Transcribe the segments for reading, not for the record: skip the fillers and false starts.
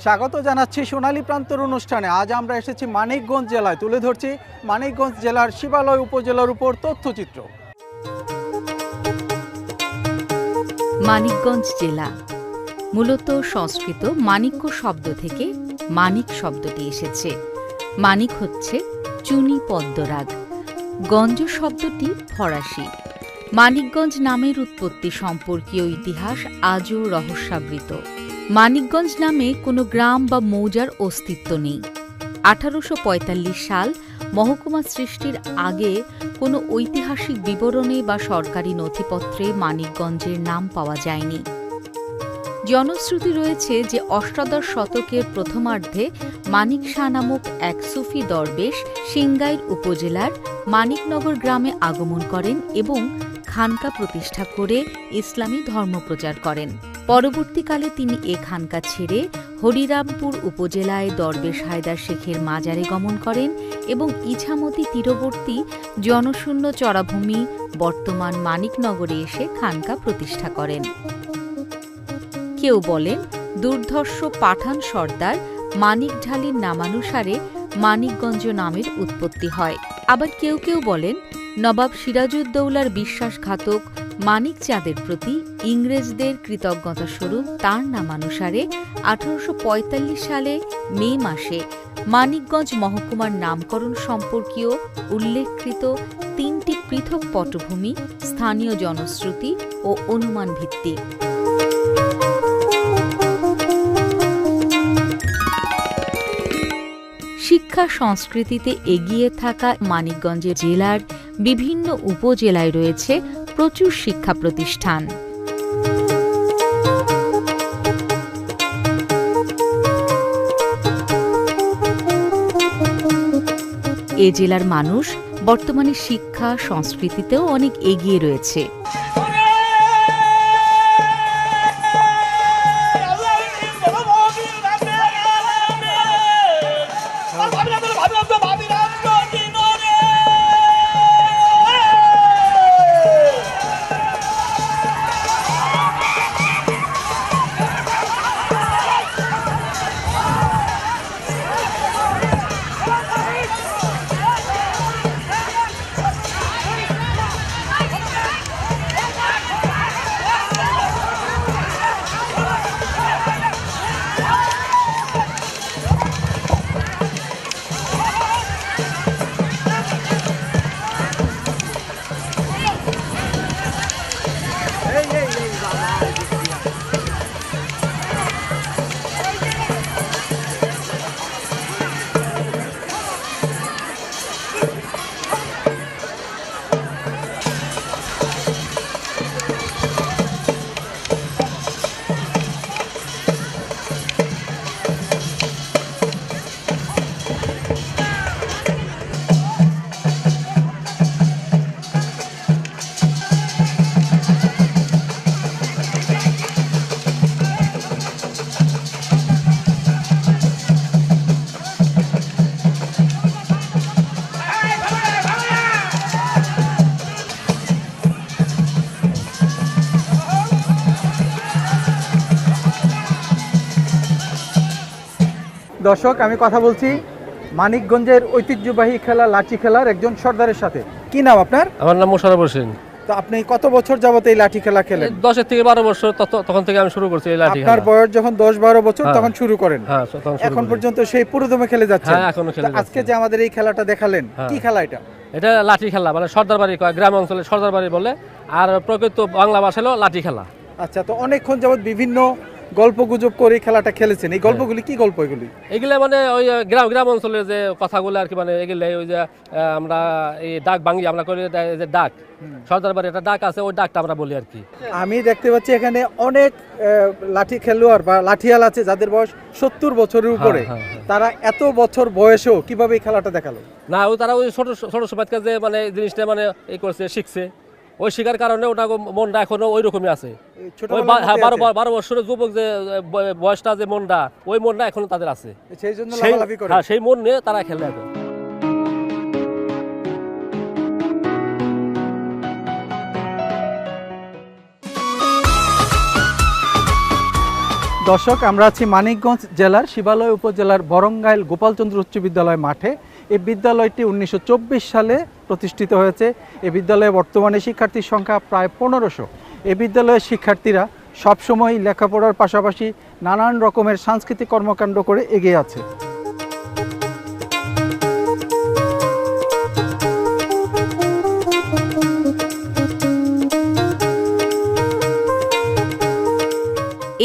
স্বাগত জানাচ্ছি সোনালী প্রান্তর অনুষ্ঠানে। আজ আমরা এসেছি মানিকগঞ্জ জেলায়, তুলে ধরছি মানিকগঞ্জ জেলার শিবালয় উপজেলার উপর তথ্যচিত্র। মানিকগঞ্জ জেলা মূলত সংস্কৃত মাণিক্য শব্দ থেকে মানিক শব্দটি এসেছে। মানিক হচ্ছে চুনি পদ্মরাগ, গঞ্জ শব্দটি ফরাসি। মানিকগঞ্জ নামের উৎপত্তি সম্পর্কীয় ইতিহাস আজও রহস্যাবৃত। মানিকগঞ্জ নামে কোনো গ্রাম বা মৌজার অস্তিত্ব নেই। 1845 সাল মহকুমা সৃষ্টির আগে কোনো ঐতিহাসিক বিবরণে বা সরকারি নথিপত্রে মানিকগঞ্জের নাম পাওয়া যায়নি। জনশ্রুতি রয়েছে যে অষ্টাদশ শতকের প্রথমার্ধে মানিক শাহ নামক এক সুফি দরবেশ সিংগাইর উপজেলার মানিকনগর গ্রামে আগমন করেন এবং খানকা প্রতিষ্ঠা করে ইসলামী ধর্মপ্রচার করেন। পরবর্তীকালে তিনি এ খানকা ছেড়ে হরিরামপুর উপজেলায় দরবেশ হায়দার শেখের মাজারে গমন করেন এবং ইছামতি তীরবর্তী জনশূন্য চরাভূমি বর্তমান মানিকনগরে এসে খানকা প্রতিষ্ঠা করেন। কেউ বলেন দুর্ধর্ষ পাঠান সর্দার মানিক ঢালির নামানুসারে মানিকগঞ্জ নামের উৎপত্তি হয়। আবার কেউ কেউ বলেন নবাব সিরাজউদ্দৌলার বিশ্বাসঘাতক মানিক চাঁদের প্রতি ইংরেজদের কৃতজ্ঞতাস্বরূপ তাঁর নামানুসারে 1845 সালে মে মাসে মানিকগঞ্জ মহকুমার নামকরণ সম্পর্কীয় উল্লেখকৃত 3টি পৃথক পটভূমি স্থানীয় জনশ্রুতি ও অনুমান ভিত্তিক। শিক্ষা সংস্কৃতিতে এগিয়ে থাকা মানিকগঞ্জ জেলার বিভিন্ন উপজেলায় রয়েছে প্রচুর শিক্ষা প্রতিষ্ঠান। এ জেলার মানুষ বর্তমানে শিক্ষা সংস্কৃতিতেও অনেক এগিয়ে রয়েছে। দর্শক, আমি কথা বলছি মানিকগঞ্জের ঐতিহ্যবাহী খেলা লাঠি খেলার একজন সর্দারের সাথে। কি নাম আপনার? আমার নাম মোশাররফ হোসেন। তো আপনি কত বছর যাবত এই লাঠি খেলা খেলেন? 10 থেকে 12 বছর, তখন থেকে আমি শুরু করছি এই লাঠি খেলা। আপনার বয়স যখন 10-12 বছর তখন শুরু করেন? হ্যাঁ, তখন শুরু এখন করি। পর্যন্ত সেই পুরোদমে খেলে যাচ্ছেন? হ্যাঁ, এখনো খেলে যাচ্ছি। আজকে যে আমাদের এই খেলাটা দেখালেন, কি খেলা এটা? এটা লাঠি খেলা, মানে সর্দার বাড়ি কয়, গ্রাম অঞ্চলে সর্দার বাড়ি বলে, আর প্রকৃত বাংলা ভাষা হলো লাঠি খেলা। আচ্ছা, তো অনেকক্ষণ যাবত বিভিন্ন গল্প গুজব করে খেলাটা খেলেছেন। এই গল্পগুলি কি গল্প? এগুলো মানে ওই গ্রাম অঞ্চলের যে কথাগুলো আর কি, মানে এগুলো ওই যে আমরা এই ডাক ভাঙি আমরা করি, যে ডাক সর্দার বাড়ি একটা ডাক আছে, ওই ডাকটা আমরা বলি আর কি। আমি দেখতে পাচ্ছি এখানে অনেক লাঠি খেলোয়াড় বা লাঠিয়াল আছে যাদের বয়স 70 বছরের উপরে। তারা এত বছর বয়সেও কিভাবে এই খেলাটা দেখালো? না, ওই তারা ওই ছোট ছোট সময় যে মানে জিনিসটা মানে এই করছে, শিখছে, ওই শিকার কারণে ওটা মনটা এখনো ওই রকমই আছে। 12 বছরের যুবক যে বয়সটা, যে মনটা, ওই মনটা এখনো তাদের আছে, সেই জন্য লাফালাফি করে। সেই মন নিয়ে তারা খেলে এখন। দর্শক, আমরা আছি মানিকগঞ্জ জেলার শিবালয় উপজেলার বরঙ্গাইল গোপালচন্দ্র উচ্চ বিদ্যালয় মাঠে। এই বিদ্যালয়টি 1924 সালে প্রতিষ্ঠিত হয়েছে। এই বিদ্যালয়ে বর্তমানে শিক্ষার্থীর সংখ্যা প্রায় 1500। এই বিদ্যালয়ের শিক্ষার্থীরা সবসময় লেখাপড়ার পাশাপাশি নানান রকমের সাংস্কৃতিক কর্মকাণ্ড করে এগিয়ে আছে।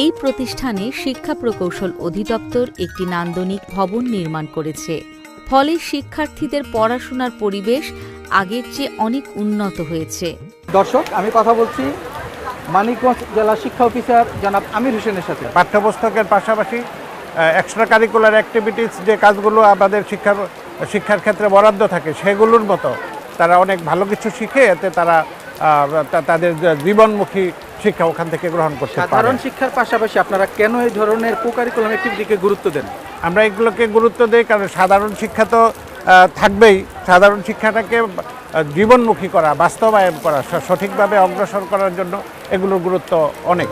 এই প্রতিষ্ঠানে শিক্ষা প্রকৌশল অধিদপ্তর একটি নান্দনিক ভবন নির্মাণ করেছে। ফলে শিক্ষার্থীদের পড়াশোনার পরিবেশ আগের চেয়ে অনেক উন্নত হয়েছে। দর্শক, আমি কথা বলছি মানিকগঞ্জ জেলা শিক্ষা অফিসার জনাব আমির হোসেনের সাথে। পাঠ্যপুস্তকের পাশাপাশি এক্সট্রা কারিকুলার অ্যাক্টিভিটিস যে কাজগুলো আমাদের শিক্ষার ক্ষেত্রে বরাদ্দ থাকে সেগুলোর মতো তারা অনেক ভালো কিছু শিখে, এতে তারা তাদের জীবনমুখী শিক্ষা ওখান থেকে গ্রহণ করতে পারে। সাধারণ শিক্ষার পাশাপাশি আপনারা কেন এই ধরনের কো-কারিকুলাম অ্যাক্টিভিটিকে গুরুত্ব দেন? আমরা এগুলোকে গুরুত্ব দিই কারণ সাধারণ শিক্ষা তো থাকবেই। সাধারণ শিক্ষাটাকে জীবনমুখী করা, বাস্তবায়ন করা, সঠিকভাবে অগ্রসর করার জন্য এগুলোর গুরুত্ব অনেক।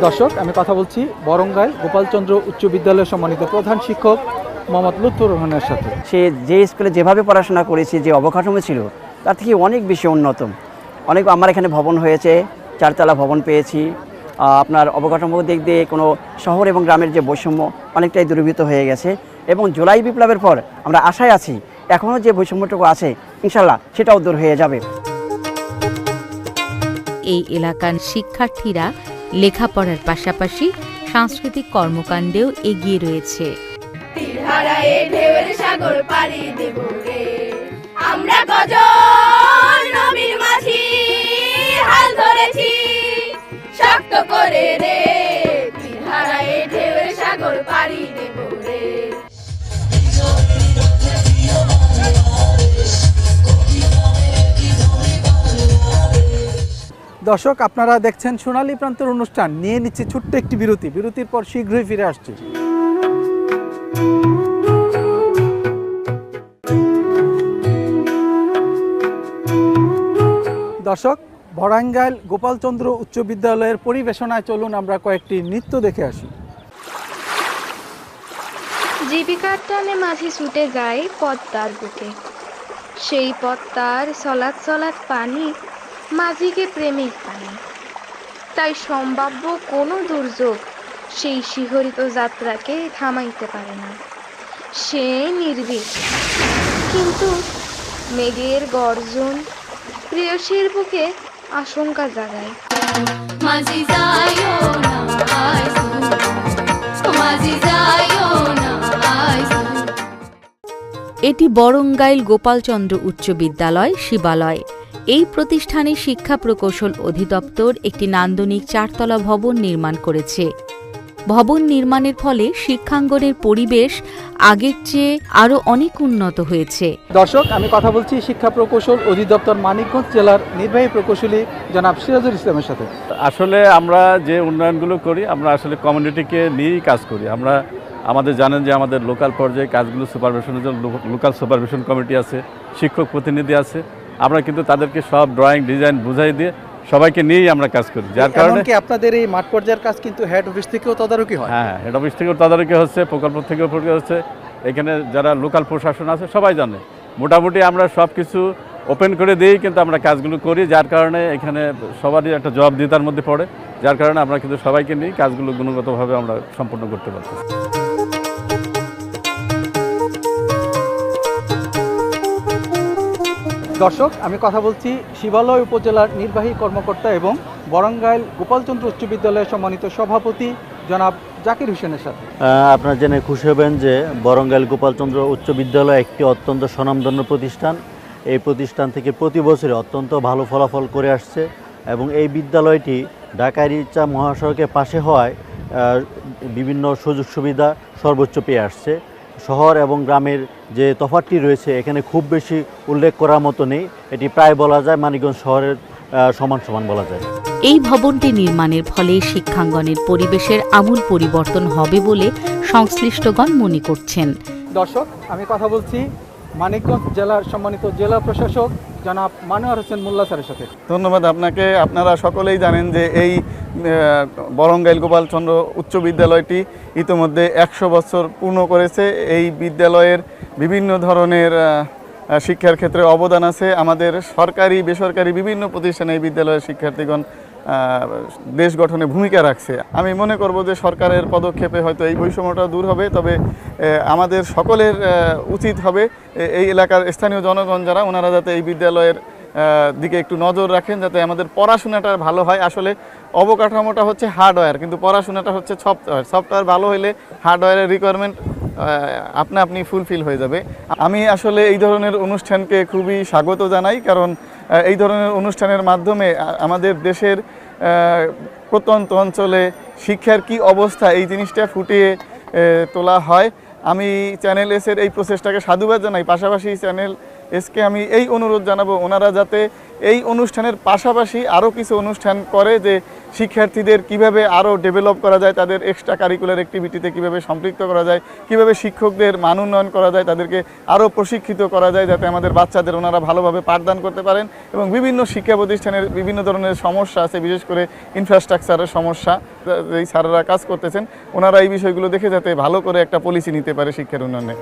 দর্শক, আমি কথা বলছি বরঙ্গাইল গোপালচন্দ্র উচ্চ বিদ্যালয়ের সম্মানিত প্রধান শিক্ষক মোহাম্মদ লুৎফর রহমানের সাথে। সে যে স্কুলে যেভাবে পড়াশোনা করেছে, যে অবকাঠামো ছিল তার থেকে অনেক বেশি উন্নত। আমার এখানে ভবন হয়েছে, 4 তলা ভবন পেয়েছি। আপনার অবকাঠামো দিক দিয়ে কোনো শহর এবং গ্রামের যে বৈষম্য অনেকটাই দূরীভূত হয়ে গেছে এবং জুলাই বিপ্লবের পর আমরা আশায় আছি এখনও যে বৈষম্যটুকু আছে ইনশাল্লাহ সেটাও দূর হয়ে যাবে। এই এলাকার শিক্ষার্থীরা লেখাপড়ার পাশাপাশি সাংস্কৃতিক কর্মকাণ্ডেও এগিয়ে রয়েছে। সাগর পাড়ি দেব রে আমরা গজল নবীর মাঝি হাল ধরেছি শক্ত করে রে হারায়ে ঢেউয়ের সাগর পাড়ি দেব রে। দর্শক, আপনারা দেখছেন সোনালী প্রান্তের অনুষ্ঠান। নিয়ে নিচ্ছে ছোট্ট একটি বিরতি। বিরতির পর শীঘ্রই ফিরে আসছি। দর্শক, বরঙ্গাইল গোপালচন্দ্র উচ্চ বিদ্যালয়ের পরিবেশনায় চলুন আমরা কয়েকটি নৃত্য দেখে আসি। জীবিকার টানে মাঝি ছুটে যায় পদ্মার বুকে, সেই পদ্মার সলাৎ সলাৎ পানি মাঝিকে প্রেমিক পানি। তাই সম্ভাব্য কোনো দুর্যোগ সেই শিহরিত যাত্রাকে থামাইতে পারে না, সে নির্ভীক। কিন্তু মেঘের গর্জন প্রেয়সীর বুকে আশঙ্কা জাগায়। মাঝি যাইও না আইসু মাঝি যাইও না আইসু। এটি বরঙ্গাইল গোপালচন্দ্র উচ্চ বিদ্যালয় শিবালয়। এই প্রতিষ্ঠানে শিক্ষা প্রকৌশল অধিদপ্তর একটি নান্দনিক 4 তলা ভবন নির্মাণ করেছে। ভবন নির্মাণের ফলে শিক্ষাঙ্গনের পরিবেশ আগের চেয়ে আরও অনেক উন্নত হয়েছে। দর্শক, আমি কথা বলছি শিক্ষা প্রকৌশল অধিদপ্তর মানিকগঞ্জ জেলার নির্বাহী প্রকৌশলী জনাব সিরাজুল ইসলামের সাথে। আসলে আমরা যে উন্নয়নগুলো করি আমরা আসলে কমিউনিটিকে নিয়েই কাজ করি। আমাদের জানেন যে আমাদের লোকাল পর্যায়ে কাজগুলো সুপারভিশনের জন্য লোকাল সুপারভিশন কমিটি আছে, শিক্ষক প্রতিনিধি আছে। আমরা কিন্তু তাদেরকে সব ড্রয়িং ডিজাইন বুঝাই দিয়ে সবাইকে নিয়েই আমরা কাজ করি, যার কারণে আপনাদের এই মাঠ পর্যায়ের কাজ কিন্তু হেড অফিস থেকেও তদারকি হয়। হ্যাঁ, হেড অফিস থেকেও তদারকি হচ্ছে, প্রকল্প থেকেও হচ্ছে। এখানে যারা লোকাল প্রশাসন আছে সবাই জানে। মোটামুটি আমরা সব কিছু ওপেন করে দিয়েই কিন্তু আমরা কাজগুলো করি, যার কারণে এখানে সবারই একটা জবাবদিহিতার মধ্যে পড়ে, যার কারণে আমরা কিন্তু সবাইকে নিয়ে কাজগুলো গুণগতভাবে আমরা সম্পন্ন করতে পারছি। দর্শক, আমি কথা বলছি শিবালয় উপজেলার নির্বাহী কর্মকর্তা এবং বরঙ্গাইল গোপালচন্দ্র উচ্চ বিদ্যালয়ের সম্মানিত সভাপতি জনাব জাকির হোসেনের সাথে। আপনারা জেনে খুশি হবেন যে বরঙ্গাইল গোপালচন্দ্র উচ্চ বিদ্যালয় একটি অত্যন্ত স্বনামধন্য প্রতিষ্ঠান। এই প্রতিষ্ঠান থেকে প্রতি বছরে অত্যন্ত ভালো ফলাফল করে আসছে এবং এই বিদ্যালয়টি ঢাকা রিচা মহাসড়কের পাশে হওয়ায় বিভিন্ন সুযোগ সুবিধা সর্বোচ্চ পেয়ে আসছে। শহর এবং গ্রামের যে তফাৎটি রয়েছে এখানে খুব বেশি উল্লেখ করার মতো নেই। এটি প্রায় বলা যায় মানিকগঞ্জ শহরের সমান সমান বলা যায়। এই ভবনটি নির্মাণের ফলে শিক্ষাঙ্গনের পরিবেশের আমূল পরিবর্তন হবে বলে সংশ্লিষ্টগণ মনে করছেন। দর্শক, আমি কথা বলছি মানিকগঞ্জ জেলার সম্মানিত জেলা প্রশাসক জনাব মানোয়ার হোসেন মোল্লা স্যারের সাথে। ধন্যবাদ আপনাকে। আপনারা সকলেই জানেন যে এই বরঙ্গাইল গোপালচন্দ্র উচ্চ বিদ্যালয়টি ইতিমধ্যে 100 বছর পূর্ণ করেছে। এই বিদ্যালয়ের বিভিন্ন ধরনের শিক্ষার ক্ষেত্রে অবদান আছে। আমাদের সরকারি বেসরকারি বিভিন্ন প্রতিষ্ঠানে এই বিদ্যালয়ের শিক্ষার্থীগণ দেশ গঠনে ভূমিকা রাখছে। আমি মনে করব যে সরকারের পদক্ষেপে হয়তো এই বৈষম্যটা দূর হবে, তবে আমাদের সকলের উচিত হবে এই এলাকার স্থানীয় জনগণ যারা ওনারা যাতে এই বিদ্যালয়ের দিকে একটু নজর রাখেন, যাতে আমাদের পড়াশোনাটা ভালো হয়। আসলে অবকাঠামোটা হচ্ছে হার্ডওয়্যার, কিন্তু পড়াশোনাটা হচ্ছে সফটওয়্যার। সফটওয়্যার ভালো হলে হার্ডওয়্যারের রিকোয়ারমেন্ট আপনি ফুলফিল হয়ে যাবে। আমি আসলে এই ধরনের অনুষ্ঠানকে খুবই স্বাগত জানাই, কারণ এই ধরনের অনুষ্ঠানের মাধ্যমে আমাদের দেশের প্রত্যন্ত অঞ্চলে শিক্ষার কি অবস্থা এই জিনিসটা ফুটিয়ে তোলা হয়। আমি চ্যানেল এসের এই প্রচেষ্টাকে সাধুবাদ জানাই। পাশাপাশি চ্যানেল এসকে আমি এই অনুরোধ জানাবো ওনারা যাতে এই অনুষ্ঠানের পাশাপাশি আরও কিছু অনুষ্ঠান করে, যে শিক্ষার্থীদের কিভাবে আরও ডেভেলপ করা যায়, তাদের এক্সট্রা কারিকুলার অ্যাক্টিভিটিতে কিভাবে সম্পৃক্ত করা যায়, কিভাবে শিক্ষকদের মান উন্নয়ন করা যায়, তাদেরকে আরও প্রশিক্ষিত করা যায়, যাতে আমাদের বাচ্চাদের ওনারা ভালোভাবে পাঠদান করতে পারেন। এবং বিভিন্ন শিক্ষা প্রতিষ্ঠানের বিভিন্ন ধরনের সমস্যা আছে, বিশেষ করে ইনফ্রাস্ট্রাকচারের সমস্যা, এই স্যাররা কাজ করতেছেন, ওনারা এই বিষয়গুলো দেখে যাতে ভালো করে একটা পলিসি নিতে পারে শিক্ষার উন্নয়নে।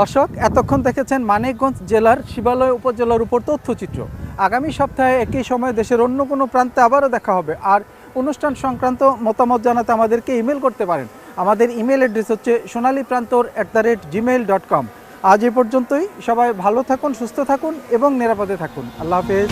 দর্শক, এতক্ষণ দেখেছেন মানিকগঞ্জ জেলার শিবালয় উপজেলার উপর তথ্যচিত্র। আগামী সপ্তাহে একই সময় দেশের অন্য কোনো প্রান্তে আবারও দেখা হবে। আর অনুষ্ঠান সংক্রান্ত মতামত জানাতে আমাদেরকে ইমেল করতে পারেন। আমাদের ইমেল অ্যাড্রেস হচ্ছে sonaliprantор@gmail.com। আজ এ পর্যন্তই। সবাই ভালো থাকুন, সুস্থ থাকুন এবং নিরাপদে থাকুন। আল্লাহ হাফেজ।